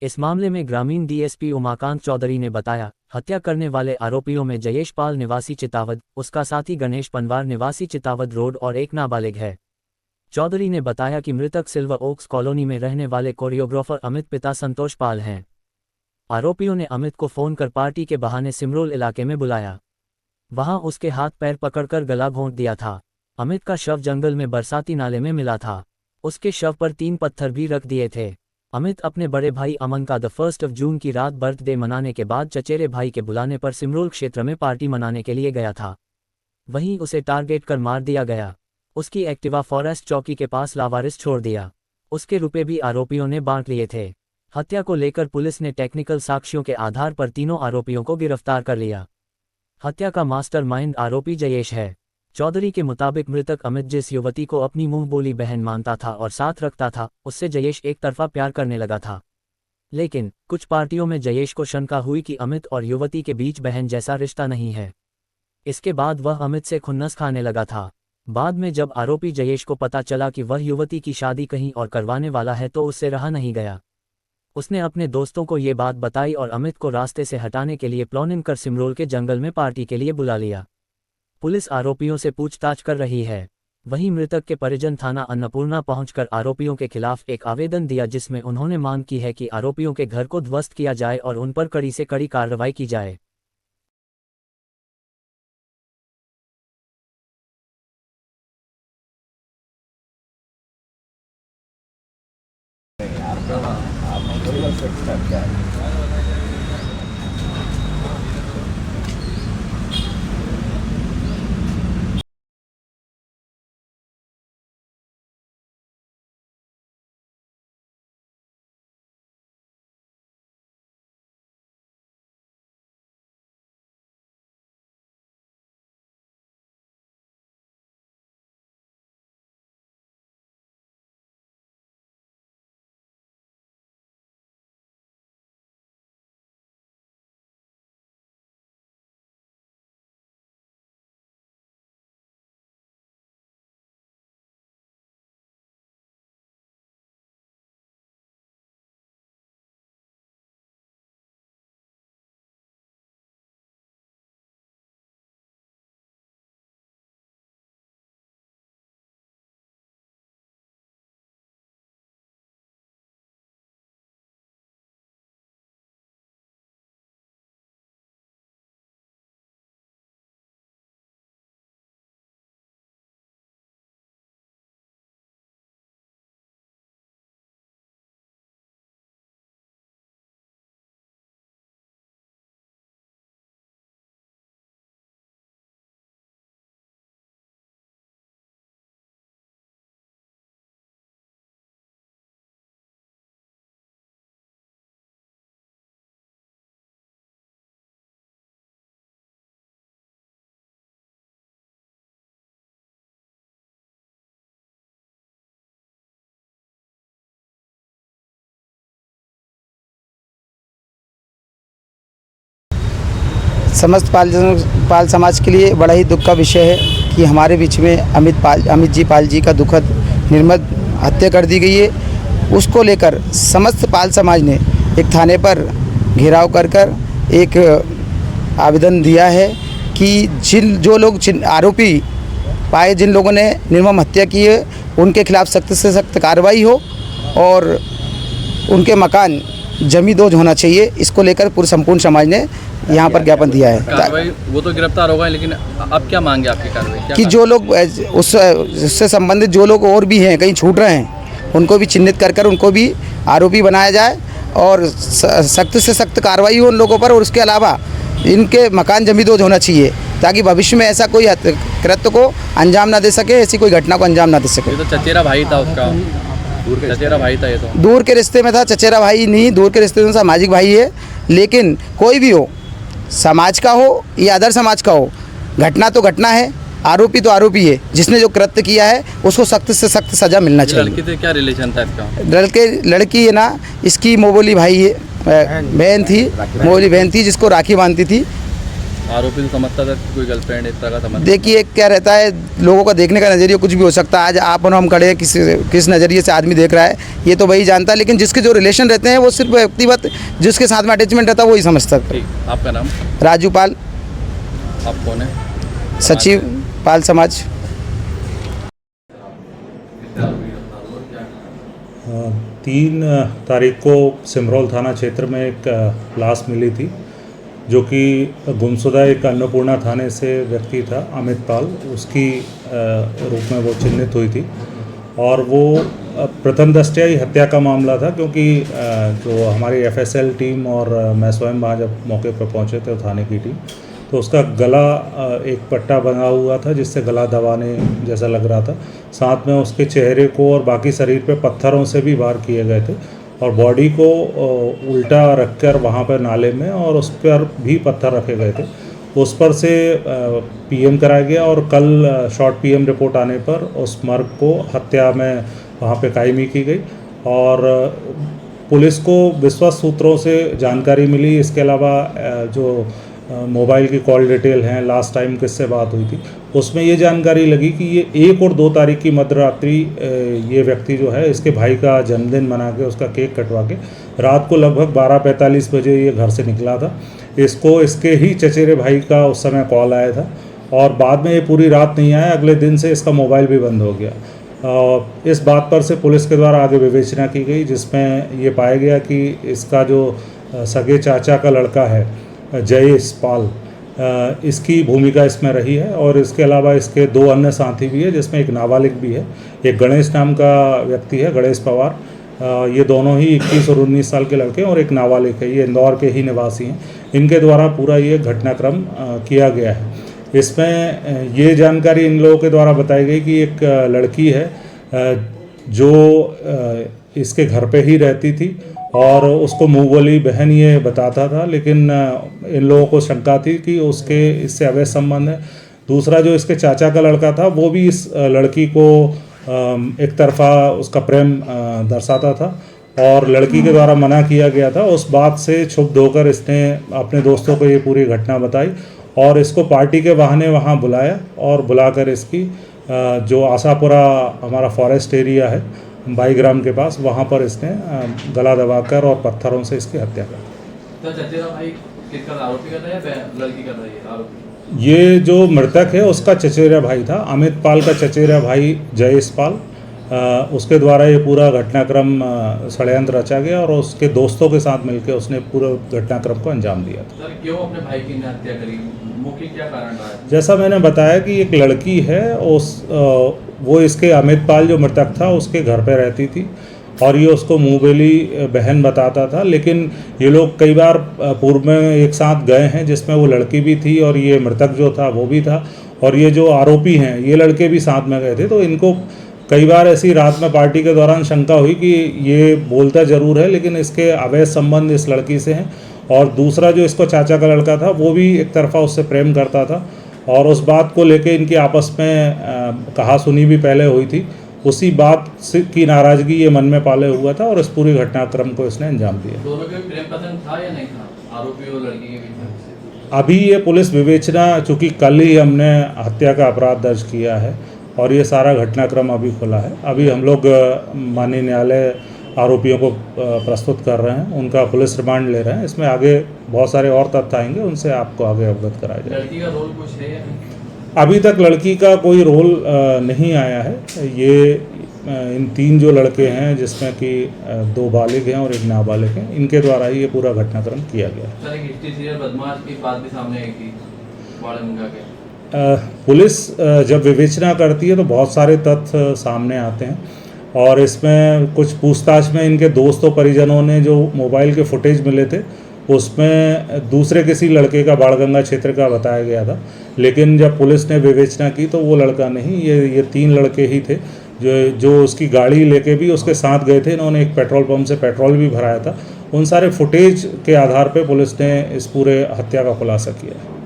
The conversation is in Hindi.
इस मामले में ग्रामीण डीएसपी उमाकांत चौधरी ने बताया, हत्या करने वाले आरोपियों में जयेश पाल निवासी चितावद, उसका साथी गणेश पनवार निवासी चितावद रोड और एक नाबालिग है। चौधरी ने बताया कि मृतक सिल्वर ओक्स कॉलोनी में रहने वाले कोरियोग्राफर अमित पिता संतोष पाल हैं। आरोपियों ने अमित को फोन कर पार्टी के बहाने सिमरोल इलाके में बुलाया। वहां उसके हाथ पैर पकड़कर गला घोंट दिया था। अमित का शव जंगल में बरसाती नाले में मिला था। उसके शव पर 3 पत्थर भी रख दिए थे। अमित अपने बड़े भाई अमन का 1 जून की रात बर्थडे मनाने के बाद चचेरे भाई के बुलाने पर सिमरोल क्षेत्र में पार्टी मनाने के लिए गया था। वहीं उसे टारगेट कर मार दिया गया। उसकी एक्टिवा फॉरेस्ट चौकी के पास लावारिस छोड़ दिया। उसके रुपए भी आरोपियों ने बांट लिए थे। हत्या को लेकर पुलिस ने टेक्निकल साक्ष्यों के आधार पर तीनों आरोपियों को गिरफ्तार कर लिया। हत्या का मास्टरमाइंड आरोपी जयेश है। चौधरी के मुताबिक मृतक अमित जिस युवती को अपनी मुंहबोली बहन मानता था और साथ रखता था, उससे जयेश एक तरफा प्यार करने लगा था। लेकिन कुछ पार्टियों में जयेश को शंका हुई कि अमित और युवती के बीच बहन जैसा रिश्ता नहीं है। इसके बाद वह अमित से खुन्नस खाने लगा था। बाद में जब आरोपी जयेश को पता चला कि वह युवती की शादी कहीं और करवाने वाला है तो उससे रहा नहीं गया। उसने अपने दोस्तों को ये बात बताई और अमित को रास्ते से हटाने के लिए प्लानिंग कर सिमरोल के जंगल में पार्टी के लिए बुला लिया। पुलिस आरोपियों से पूछताछ कर रही है। वहीं मृतक के परिजन थाना अन्नपूर्णा पहुंचकर आरोपियों के खिलाफ एक आवेदन दिया, जिसमें उन्होंने मांग की है कि आरोपियों के घर को ध्वस्त किया जाए और उन पर कड़ी से कड़ी कार्रवाई की जाए। समस्त पाल समाज के लिए बड़ा ही दुख का विषय है कि हमारे बीच में अमित जी पाल जी का दुखद निर्मम हत्या कर दी गई है। उसको लेकर समस्त पाल समाज ने एक थाने पर घेराव कर एक आवेदन दिया है कि जो लोग आरोपी पाए, जिन लोगों ने निर्मम हत्या की है, उनके खिलाफ सख्त से सख्त कार्रवाई हो और उनके मकान जमींदोज होना चाहिए। इसको लेकर पूरे संपूर्ण समाज ने यहाँ पर ज्ञापन दिया है। कार्रवाई वो तो गिरफ्तार होगा, लेकिन अब क्या मांगे आपकी कार्रवाई? कि जो लोग उससे संबंधित जो लोग और भी हैं, कहीं छूट रहे हैं, उनको भी चिन्हित कर उनको भी आरोपी बनाया जाए और सख्त से सख्त कार्रवाई हो उन लोगों पर। और उसके अलावा इनके मकान जमींदोज होना चाहिए ताकि भविष्य में ऐसा कोई कृत्य को अंजाम ना दे सके, ऐसी कोई घटना को अंजाम ना दे सके। ये तो चचेरा भाई था उसका, चचेरा भाई था। ये तो दूर के रिश्ते में था, चचेरा भाई नहीं, दूर के रिश्ते में सामाजिक भाई है। लेकिन कोई भी हो, समाज का हो या अदर समाज का हो, घटना तो घटना है, आरोपी तो आरोपी है। जिसने जो कृत्य किया है उसको सख्त से सख्त सजा मिलना चाहिए। लड़की से क्या रिलेशन था इसका? लड़की है ना, इसकी मोबोली भाई है, बहन थी, मोबोली बहन थी, जिसको राखी बांधती थी। आरोपी तो समझता था कि कोई गर्लफ्रेंड इस तरह का समझ। देखिए क्या रहता है, लोगों का देखने का नज़रिया कुछ भी हो सकता है। आज आप और हम खड़े हैं, किस नज़रिए से आदमी देख रहा है ये तो वही जानता है, लेकिन जिसके जो रिलेशन रहते हैं वो सिर्फ व्यक्तिगत जिसके साथ में अटैचमेंट रहता है वही समझ सकता है। ठीक, आपका नाम? राजू पाल, आप कौन है? सचिव पाल समाज। 3 तारीख को सिमरौल थाना क्षेत्र में एक लाश मिली थी, जो कि गुमशुदा एक अन्नपूर्णा थाने से व्यक्ति था, अमित पाल, उसकी रूप में वो चिन्हित हुई थी। और वो प्रथम दृष्टया ही हत्या का मामला था, क्योंकि जो हमारी एफएसएल टीम और मैं स्वयं वहाँ जब मौके पर पहुँचे थे थाने की टीम, तो उसका गला एक पट्टा बना हुआ था जिससे गला दबाने जैसा लग रहा था। साथ में उसके चेहरे को और बाकी शरीर पे पत्थरों से भी वार किए गए थे, और बॉडी को उल्टा रखकर वहाँ पर नाले में और उस पर भी पत्थर रखे गए थे। उस पर से पीएम कराया गया, और कल शॉर्ट पीएम रिपोर्ट आने पर उस मर्ग को हत्या में वहाँ पे कायमी की गई। और पुलिस को विश्वस्त सूत्रों से जानकारी मिली, इसके अलावा जो मोबाइल की कॉल डिटेल हैं, लास्ट टाइम किससे बात हुई थी, उसमें ये जानकारी लगी कि ये 1 और 2 तारीख की मध्यरात्रि ये व्यक्ति जो है इसके भाई का जन्मदिन मना के उसका केक कटवा के रात को लगभग 12:45 बजे ये घर से निकला था। इसको इसके ही चचेरे भाई का उस समय कॉल आया था, और बाद में ये पूरी रात नहीं आया, अगले दिन से इसका मोबाइल भी बंद हो गया। इस बात पर से पुलिस के द्वारा आगे विवेचना की गई, जिसमें ये पाया गया कि इसका जो सगे चाचा का लड़का है जयेश पाल, इसकी भूमिका इसमें रही है। और इसके अलावा इसके 2 अन्य साथी भी है, जिसमें एक नाबालिग भी है, एक गणेश नाम का व्यक्ति है, गणेश पवार। ये दोनों ही 21 और 19 साल के लड़के हैं, और एक नाबालिग है, ये इंदौर के ही निवासी हैं। इनके द्वारा पूरा ये घटनाक्रम किया गया है। इसमें ये जानकारी इन लोगों के द्वारा बताई गई कि एक लड़की है जो इसके घर पे ही रहती थी, और उसको मुँह बोली बहन ये बताता था, लेकिन इन लोगों को शंका थी कि उसके इससे अवैध संबंध है। दूसरा जो इसके चाचा का लड़का था, वो भी इस लड़की को एक तरफा उसका प्रेम दर्शाता था, और लड़की के द्वारा मना किया गया था। उस बात से क्षुब्ध होकर इसने अपने दोस्तों को ये पूरी घटना बताई, और इसको पार्टी के बहाने वहाँ बुलाया, और बुलाकर इसकी जो आशापुरा हमारा फॉरेस्ट एरिया है 22 ग्राम के पास, वहाँ पर इसने गला दबाकर और पत्थरों से इसकी हत्या कर दी। तो चचेरा भाई किसका आरोपी कर रहा है या लड़की कर रही है आरोपी? ये जो मृतक है उसका चचेरा भाई था, अमित पाल का चचेरा भाई जयेश पाल, उसके द्वारा ये पूरा घटनाक्रम षड्यंत्र रचा गया, और उसके दोस्तों के साथ मिलकर उसने पूरा घटनाक्रम को अंजाम दिया था। सर क्यों अपने भाई की हत्या करी, मुख्य क्या कारण रहा है? जैसा मैंने बताया कि एक लड़की है, वो इसके अमित पाल जो मृतक था उसके घर पे रहती थी, और ये उसको मुँहबेली बहन बताता था। लेकिन ये लोग कई बार पूर्व में एक साथ गए हैं, जिसमें वो लड़की भी थी और ये मृतक जो था वो भी था, और ये जो आरोपी हैं ये लड़के भी साथ में गए थे। तो इनको कई बार ऐसी रात में पार्टी के दौरान शंका हुई कि ये बोलता ज़रूर है, लेकिन इसके अवैध संबंध इस लड़की से हैं। और दूसरा जो इसको चाचा का लड़का था, वो भी एक तरफा उससे प्रेम करता था, और उस बात को लेके इनकी आपस में कहा सुनी भी पहले हुई थी। उसी बात की नाराज़गी ये मन में पाले हुआ था, और इस पूरी घटनाक्रम को इसने अंजाम दिया। दोनों के प्रेम पसंद था या नहीं था, आरोपी और लड़की के बीच? अभी ये पुलिस विवेचना, चूँकि कल ही हमने हत्या का अपराध दर्ज किया है, और ये सारा घटनाक्रम अभी खुला है। अभी हम लोग माननीय न्यायालय आरोपियों को प्रस्तुत कर रहे हैं, उनका पुलिस रिमांड ले रहे हैं। इसमें आगे बहुत सारे और तथ्य आएंगे, उनसे आपको आगे अवगत कराया जाएगा। लड़की का रोल कुछ है या नहीं? अभी तक लड़की का कोई रोल नहीं आया है। ये इन 3 जो लड़के हैं, जिसमें कि 2 बालिग हैं और एक नाबालिग हैं, इनके द्वारा ही ये पूरा घटनाक्रम किया गया। सर एक हिस्ट्री सीरियल बदमाश की बात भी सामने आई थी वाड़ेमुंगा के। पुलिस जब विवेचना करती है तो बहुत सारे तथ्य सामने आते हैं, और इसमें कुछ पूछताछ में इनके दोस्तों परिजनों ने जो मोबाइल के फुटेज मिले थे, उसमें दूसरे किसी लड़के का बाणगंगा क्षेत्र का बताया गया था। लेकिन जब पुलिस ने विवेचना की तो वो लड़का नहीं, ये 3 लड़के ही थे जो उसकी गाड़ी लेके भी उसके साथ गए थे। इन्होंने एक पेट्रोल पंप से पेट्रोल भी भराया था। उन सारे फुटेज के आधार पे पुलिस ने इस पूरे हत्या का खुलासा किया है।